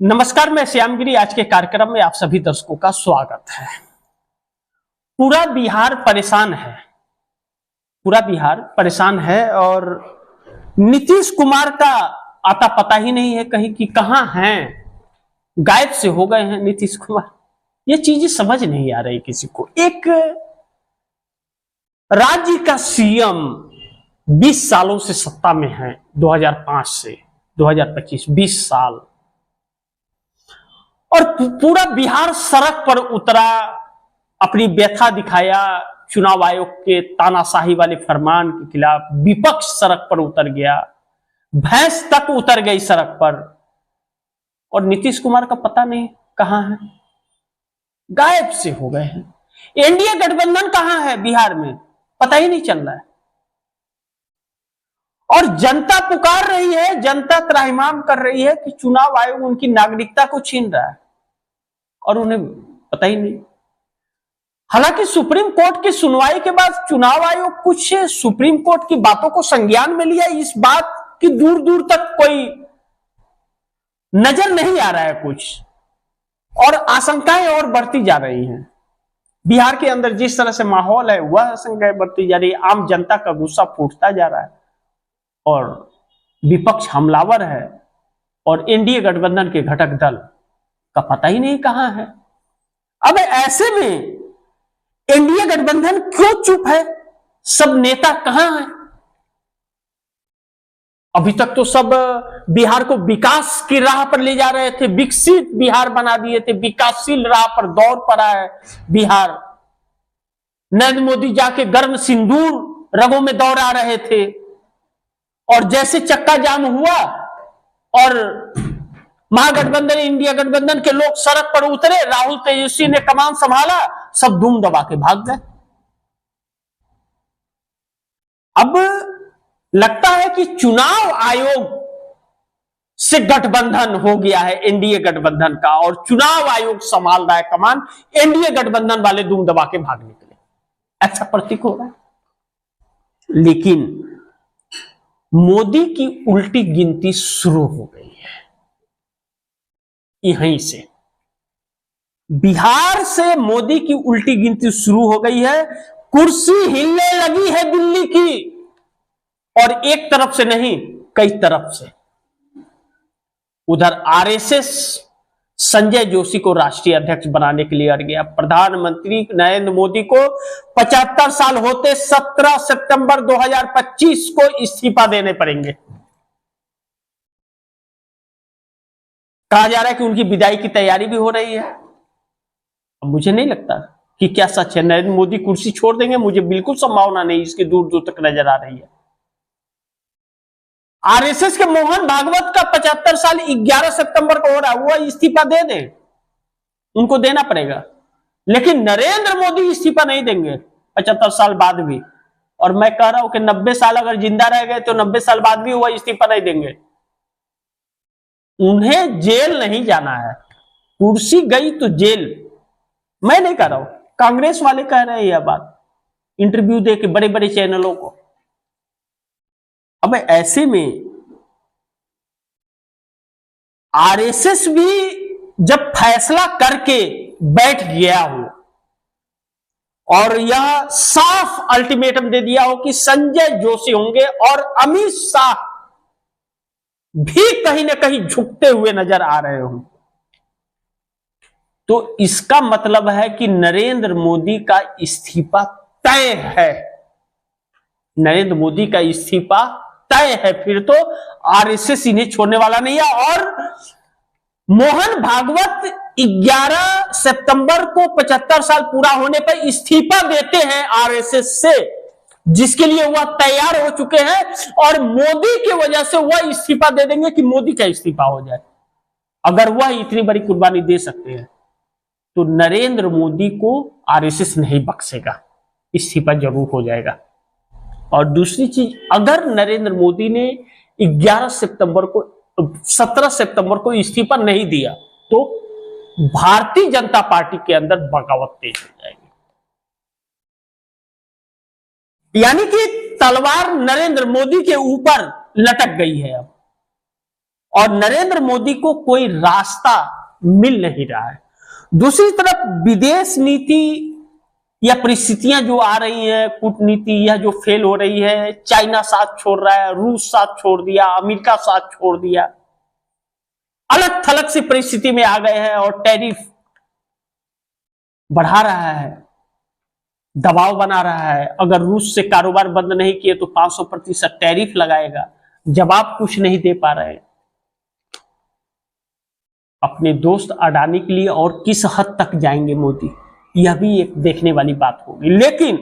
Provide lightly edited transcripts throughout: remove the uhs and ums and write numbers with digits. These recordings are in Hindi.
नमस्कार, मैं श्यामगिरी। आज के कार्यक्रम में आप सभी दर्शकों का स्वागत है। पूरा बिहार परेशान है, पूरा बिहार परेशान है और नीतीश कुमार का आता पता ही नहीं है कहीं कि कहां हैं, गायब से हो गए हैं नीतीश कुमार। ये चीजें समझ नहीं आ रही किसी को। एक राज्य का सीएम 20 सालों से सत्ता में है, 2005 से 2025 20 साल, और पूरा बिहार सड़क पर उतरा, अपनी व्यथा दिखाया। चुनाव आयोग के तानाशाही वाले फरमान के खिलाफ विपक्ष सड़क पर उतर गया, भैंस तक उतर गई सड़क पर, और नीतीश कुमार का पता नहीं कहां है, गायब से हो गए हैं। एनडीए गठबंधन कहां है बिहार में, पता ही नहीं चल रहा है। और जनता पुकार रही है, जनता त्राहिमाम कर रही है कि चुनाव आयोग उनकी नागरिकता को छीन रहा है और उन्हें पता ही नहीं। हालांकि सुप्रीम कोर्ट की सुनवाई के बाद चुनाव आयोग कुछ सुप्रीम कोर्ट की बातों को संज्ञान में लिया। इस बात की दूर दूर तक कोई नजर नहीं आ रहा है कुछ, और आशंकाएं और बढ़ती जा रही हैं। बिहार के अंदर जिस तरह से माहौल है वह आशंकाएं बढ़ती जा रही है। आम जनता का गुस्सा फूटता जा रहा है और विपक्ष हमलावर है, और एनडीए गठबंधन के घटक दल का पता ही नहीं कहां है। अब ऐसे में एनडीए गठबंधन क्यों चुप है? सब नेता कहां हैं? अभी तक तो सब बिहार को विकास की राह पर ले जा रहे थे, विकसित बिहार बना दिए थे, विकासशील राह पर दौड़ पड़ा है बिहार। नरेंद्र मोदी जाके गर्म सिंदूर रगों में दौड़ा रहे थे, और जैसे चक्का जाम हुआ और महागठबंधन इंडिया गठबंधन के लोग सड़क पर उतरे, राहुल तेजस्वी ने कमान संभाला, सब धूम दबा के भाग गए। अब लगता है कि चुनाव आयोग से गठबंधन हो गया है एनडीए गठबंधन का, और चुनाव आयोग संभाल रहा है कमान, एनडीए गठबंधन वाले धूम दबा के भाग निकले, ऐसा प्रतीक हो रहा है। लेकिन मोदी की उल्टी गिनती शुरू हो गई है। यहीं से बिहार से मोदी की उल्टी गिनती शुरू हो गई है। कुर्सी हिलने लगी है दिल्ली की, और एक तरफ से नहीं कई तरफ से। उधर आरएसएस संजय जोशी को राष्ट्रीय अध्यक्ष बनाने के लिए अड़ गया। प्रधानमंत्री नरेंद्र मोदी को 75 साल होते 17 सितंबर 2025 को इस्तीफा देने पड़ेंगे। कहा जा रहा है कि उनकी विदाई की तैयारी भी हो रही है। अब मुझे नहीं लगता कि क्या सच है नरेंद्र मोदी कुर्सी छोड़ देंगे, मुझे बिल्कुल संभावना नहीं इसकी दूर दूर तक नजर आ रही है। आरएसएस के मोहन भागवत का 75 साल 11 सितंबर को हो रहा है, वो इस्तीफा दे दे, उनको देना पड़ेगा। लेकिन नरेंद्र मोदी इस्तीफा नहीं देंगे 75 साल बाद भी। और मैं कह रहा हूं कि 90 साल अगर जिंदा रह गए तो 90 साल बाद भी वो इस्तीफा नहीं देंगे। उन्हें जेल नहीं जाना है, कुर्सी गई तो जेल। मैं नहीं कह रहा हूं, कांग्रेस वाले कह रहे हैं यह बात, इंटरव्यू दे के बड़े बड़े चैनलों को। अब ऐसे में आरएसएस भी जब फैसला करके बैठ गया हो और यह साफ अल्टीमेटम दे दिया हो कि संजय जोशी होंगे, और अमित शाह भी कहीं ना कहीं झुकते हुए नजर आ रहे हो, तो इसका मतलब है कि नरेंद्र मोदी का इस्तीफा तय है। नरेंद्र मोदी का इस्तीफा तय है। फिर तो आरएसएस इन्हें छोड़ने वाला नहीं है। और मोहन भागवत 11 सितंबर को 75 साल पूरा होने पर इस्तीफा देते हैं आरएसएस से, जिसके लिए वह तैयार हो चुके हैं, और मोदी की वजह से वह इस्तीफा दे देंगे कि मोदी का इस्तीफा हो जाए। अगर वह इतनी बड़ी कुर्बानी दे सकते हैं तो नरेंद्र मोदी को आरएसएस नहीं बख्शेगा, इस्तीफा जरूर हो जाएगा। और दूसरी चीज, अगर नरेंद्र मोदी ने 11 सितंबर को 17 सितंबर को इस्तीफा नहीं दिया तो भारतीय जनता पार्टी के अंदर बगावत तेज हो जाएगी। यानी कि तलवार नरेंद्र मोदी के ऊपर लटक गई है अब। और नरेंद्र मोदी को कोई रास्ता मिल नहीं रहा है। दूसरी तरफ विदेश नीति या परिस्थितियां जो आ रही हैं, कूटनीति यह जो फेल हो रही है, चाइना साथ छोड़ रहा है, रूस साथ छोड़ दिया, अमेरिका साथ छोड़ दिया, अलग थलग सी परिस्थिति में आ गए हैं और टैरिफ बढ़ा रहा है, दबाव बना रहा है। अगर रूस से कारोबार बंद नहीं किए तो 500% टैरिफ लगाएगा। जवाब कुछ नहीं दे पा रहे हैं अपने दोस्त अडानी के लिए, और किस हद तक जाएंगे मोदी, यह भी एक देखने वाली बात होगी। लेकिन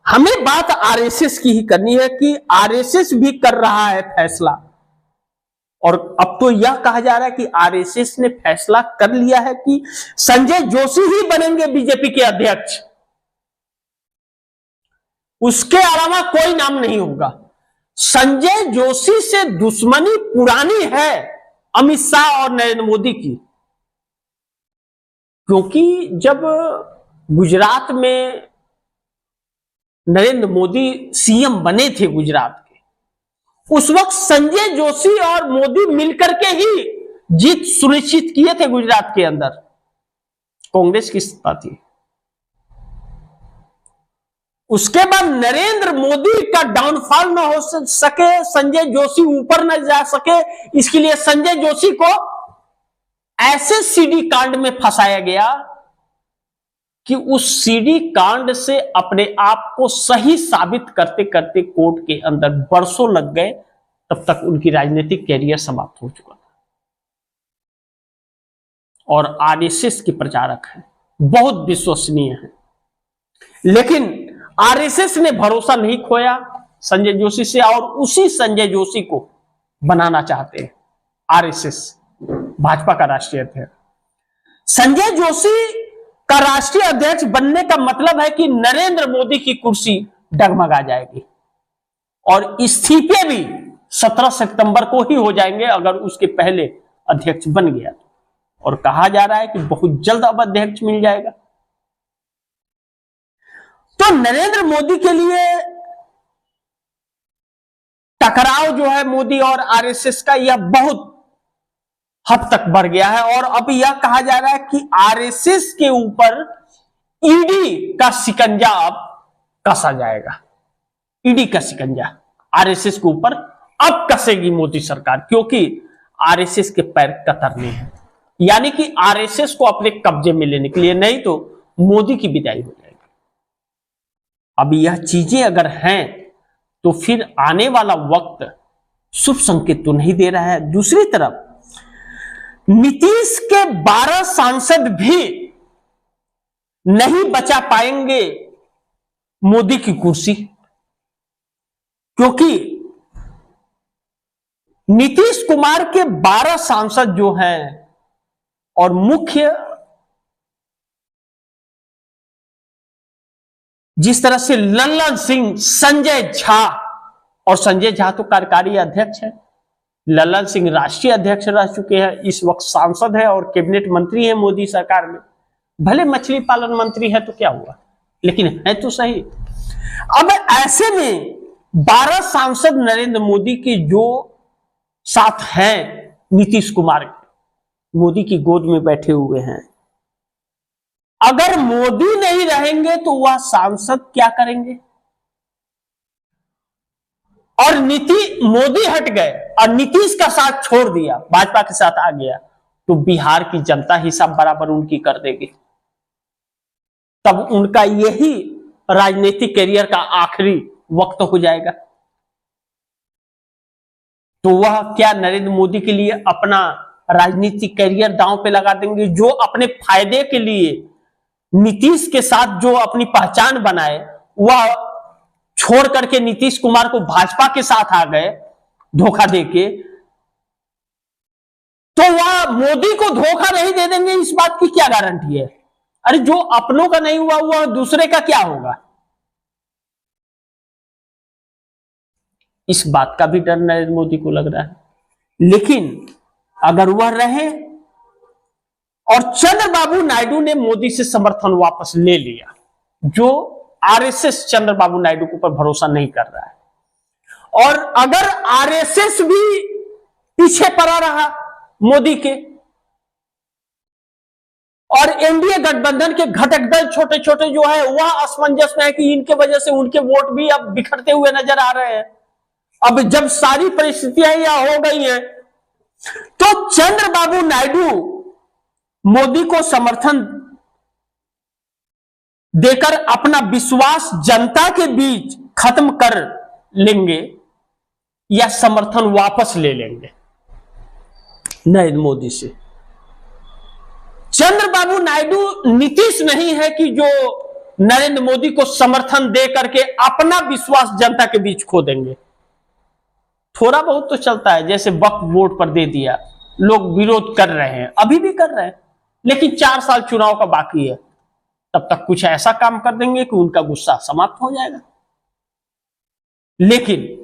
हमें बात आरएसएस की ही करनी है कि आरएसएस भी कर रहा है फैसला, और अब तो यह कहा जा रहा है कि आरएसएस ने फैसला कर लिया है कि संजय जोशी ही बनेंगे बीजेपी के अध्यक्ष, उसके अलावा कोई नाम नहीं होगा। संजय जोशी से दुश्मनी पुरानी है अमित शाह और नरेंद्र मोदी की, क्योंकि जब गुजरात में नरेंद्र मोदी सीएम बने थे गुजरात के, उस वक्त संजय जोशी और मोदी मिलकर के ही जीत सुनिश्चित किए थे गुजरात के अंदर। कांग्रेस की सत्ता थी। उसके बाद नरेंद्र मोदी का डाउनफॉल न हो सके, संजय जोशी ऊपर न जा सके, इसके लिए संजय जोशी को ऐसे सीडी कांड में फंसाया गया कि उस सीडी कांड से अपने आप को सही साबित करते करते कोर्ट के अंदर बरसों लग गए, तब तक उनकी राजनीतिक कैरियर समाप्त हो चुका था। और आरएसएस के प्रचारक हैं, बहुत विश्वसनीय हैं, लेकिन आरएसएस ने भरोसा नहीं खोया संजय जोशी से, और उसी संजय जोशी को बनाना चाहते हैं आरएसएस, भाजपा का राष्ट्रीय अध्यक्ष। संजय जोशी का राष्ट्रीय अध्यक्ष बनने का मतलब है कि नरेंद्र मोदी की कुर्सी डगमगा जाएगी, और इस्तीफे भी 17 सितंबर को ही हो जाएंगे अगर उसके पहले अध्यक्ष बन गया। और कहा जा रहा है कि बहुत जल्द अब अध्यक्ष मिल जाएगा। तो नरेंद्र मोदी के लिए टकराव जो है मोदी और आरएसएस का, यह बहुत हद तक बढ़ गया है। और अब यह कहा जा रहा है कि आरएसएस के ऊपर ईडी का शिकंजा अब कसा जाएगा। ईडी का शिकंजा आरएसएस के ऊपर अब कसेगी मोदी सरकार, क्योंकि आरएसएस के पैर कतरने हैं, यानी कि आरएसएस को अपने कब्जे में लेने के लिए, नहीं तो मोदी की विदाई हो जाएगी। अब यह चीजें अगर हैं तो फिर आने वाला वक्त शुभ संकेत तो नहीं दे रहा है। दूसरी तरफ नीतीश के 12 सांसद भी नहीं बचा पाएंगे मोदी की कुर्सी, क्योंकि नीतीश कुमार के 12 सांसद जो हैं और मुख्य जिस तरह से लल्लन सिंह, संजय झा, और संजय झा तो कार्यकारी अध्यक्ष है, लल्लन सिंह राष्ट्रीय अध्यक्ष रह चुके हैं, इस वक्त सांसद है और कैबिनेट मंत्री है मोदी सरकार में। भले मछली पालन मंत्री है तो क्या हुआ, लेकिन है तो सही। अब ऐसे में 12 सांसद नरेंद्र मोदी के जो साथ हैं, नीतीश कुमार मोदी की गोद में बैठे हुए हैं, अगर मोदी नहीं रहेंगे तो वह सांसद क्या करेंगे? और मोदी हट गए और नीतीश का साथ छोड़ दिया, भाजपा के साथ आ गया, तो बिहार की जनता हिसाब बराबर उनकी कर देगी। तब उनका यही राजनीतिक करियर का आखिरी वक्त हो जाएगा। तो वह क्या नरेंद्र मोदी के लिए अपना राजनीतिक करियर दांव पे लगा देंगे? जो अपने फायदे के लिए नीतीश के साथ जो अपनी पहचान बनाए, वह छोड़ करके नीतीश कुमार को भाजपा के साथ आ गए धोखा देके, तो वह मोदी को धोखा नहीं दे देंगे, इस बात की क्या गारंटी है? अरे जो अपनों का नहीं हुआ वह दूसरे का क्या होगा? इस बात का भी डर नरेंद्र मोदी को लग रहा है। लेकिन अगर वह रहे, और चंद्रबाबू नायडू ने मोदी से समर्थन वापस ले लिया, जो आरएसएस चंद्रबाबू नायडू के ऊपर भरोसा नहीं कर रहा है, और अगर आरएसएस भी पीछे पड़ा रहा मोदी के, और एनडीए गठबंधन के घटक दल छोटे छोटे जो है वह असमंजस में है कि इनके वजह से उनके वोट भी अब बिखरते हुए नजर आ रहे हैं। अब जब सारी परिस्थितियां यह हो गई हैं तो चंद्रबाबू नायडू मोदी को समर्थन देकर अपना विश्वास जनता के बीच खत्म कर लेंगे या समर्थन वापस ले लेंगे नरेंद्र मोदी से। चंद्रबाबू नायडू नीतीश नहीं है कि जो नरेंद्र मोदी को समर्थन दे करके अपना विश्वास जनता के बीच खो देंगे। थोड़ा बहुत तो चलता है, जैसे वक्फ बोर्ड पर दे दिया, लोग विरोध कर रहे हैं, अभी भी कर रहे हैं, लेकिन 4 साल चुनाव का बाकी है, तब तक कुछ ऐसा काम कर देंगे कि उनका गुस्सा समाप्त हो जाएगा। लेकिन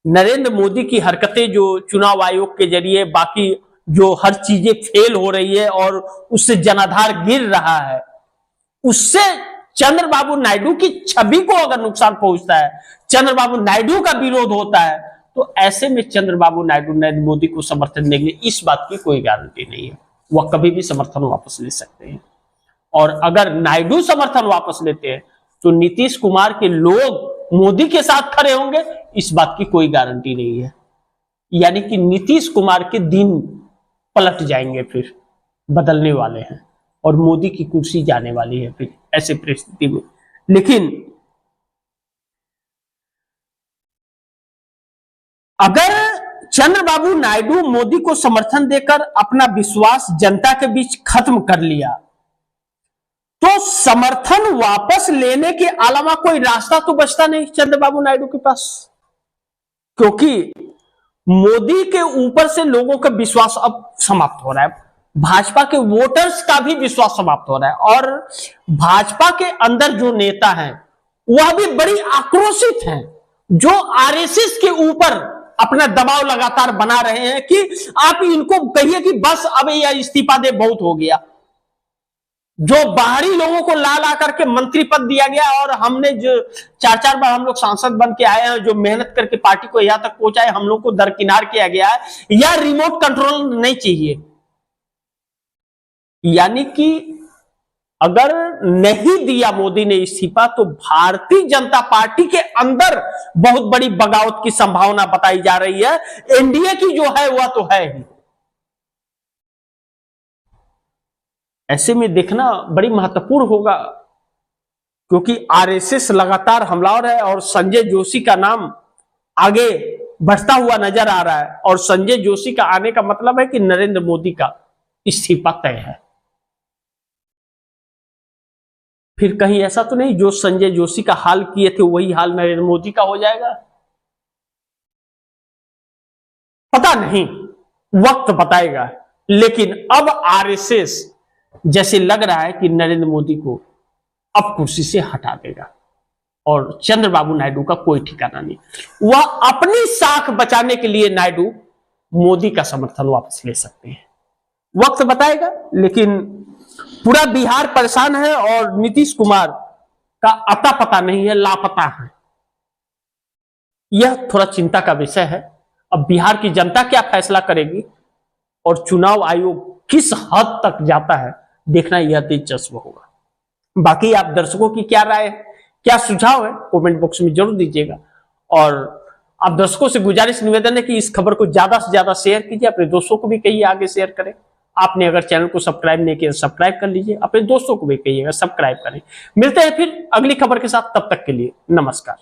नरेंद्र मोदी की हरकतें जो चुनाव आयोग के जरिए बाकी जो हर चीजें फेल हो रही है और उससे जनाधार गिर रहा है, उससे चंद्रबाबू नायडू की छवि को अगर नुकसान पहुंचता है, चंद्रबाबू नायडू का विरोध होता है, तो ऐसे में चंद्रबाबू नायडू नरेंद्र मोदी को समर्थन देंगे, इस बात की कोई गारंटी नहीं है। वह कभी भी समर्थन वापस ले सकते हैं, और अगर नायडू समर्थन वापस लेते हैं तो नीतीश कुमार के लोग मोदी के साथ खड़े होंगे, इस बात की कोई गारंटी नहीं है। यानी कि नीतीश कुमार के दिन पलट जाएंगे, फिर बदलने वाले हैं और मोदी की कुर्सी जाने वाली है फिर ऐसे परिस्थिति में। लेकिन अगर चंद्रबाबू नायडू मोदी को समर्थन देकर अपना विश्वास जनता के बीच खत्म कर लिया, तो समर्थन वापस लेने के अलावा कोई रास्ता तो बचता नहीं चंद्रबाबू नायडू के पास, क्योंकि मोदी के ऊपर से लोगों का विश्वास अब समाप्त हो रहा है, भाजपा के वोटर्स का भी विश्वास समाप्त हो रहा है, और भाजपा के अंदर जो नेता हैं वह भी बड़ी आक्रोशित हैं, जो आरएसएस के ऊपर अपना दबाव लगातार बना रहे हैं कि आप इनको कहिए कि बस अब यह इस्तीफा दे, बहुत हो गया। जो बाहरी लोगों को ला ला करके मंत्री पद दिया गया, और हमने जो 4-4 बार हम लोग सांसद बन के आए हैं, जो मेहनत करके पार्टी को यहां तक पहुंचाए, हम लोग को दरकिनार किया गया है, या रिमोट कंट्रोल नहीं चाहिए। यानी कि अगर नहीं दिया मोदी ने इस्तीफा तो भारतीय जनता पार्टी के अंदर बहुत बड़ी बगावत की संभावना बताई जा रही है। एनडीए की जो है वह तो है ही। ऐसे में देखना बड़ी महत्वपूर्ण होगा, क्योंकि आरएसएस लगातार हमलावर है और संजय जोशी का नाम आगे बढ़ता हुआ नजर आ रहा है, और संजय जोशी का आने का मतलब है कि नरेंद्र मोदी का इस्तीफा तय है। फिर कहीं ऐसा तो नहीं जो संजय जोशी का हाल किए थे वही हाल नरेंद्र मोदी का हो जाएगा? पता नहीं, वक्त बताएगा। लेकिन अब आरएसएस जैसे लग रहा है कि नरेंद्र मोदी को अब कुर्सी से हटा देगा, और चंद्रबाबू नायडू का कोई ठिकाना नहीं। वह अपनी साख बचाने के लिए नायडू मोदी का समर्थन वापस ले सकते हैं, वक्त बताएगा। लेकिन पूरा बिहार परेशान है और नीतीश कुमार का अता पता नहीं है, लापता है। यह थोड़ा चिंता का विषय है। अब बिहार की जनता क्या फैसला करेगी और चुनाव आयोग किस हद तक जाता है, देखना यह दिलचस्प होगा। बाकी आप दर्शकों की क्या राय है, क्या सुझाव है, कमेंट बॉक्स में जरूर दीजिएगा। और आप दर्शकों से गुजारिश निवेदन है कि इस खबर को ज्यादा से ज्यादा शेयर कीजिए, अपने दोस्तों को भी कहिए आगे शेयर करें। आपने अगर चैनल को सब्सक्राइब नहीं किया सब्सक्राइब कर लीजिए, अपने दोस्तों को भी कहिएगा सब्सक्राइब करें। मिलते हैं फिर अगली खबर के साथ, तब तक के लिए नमस्कार।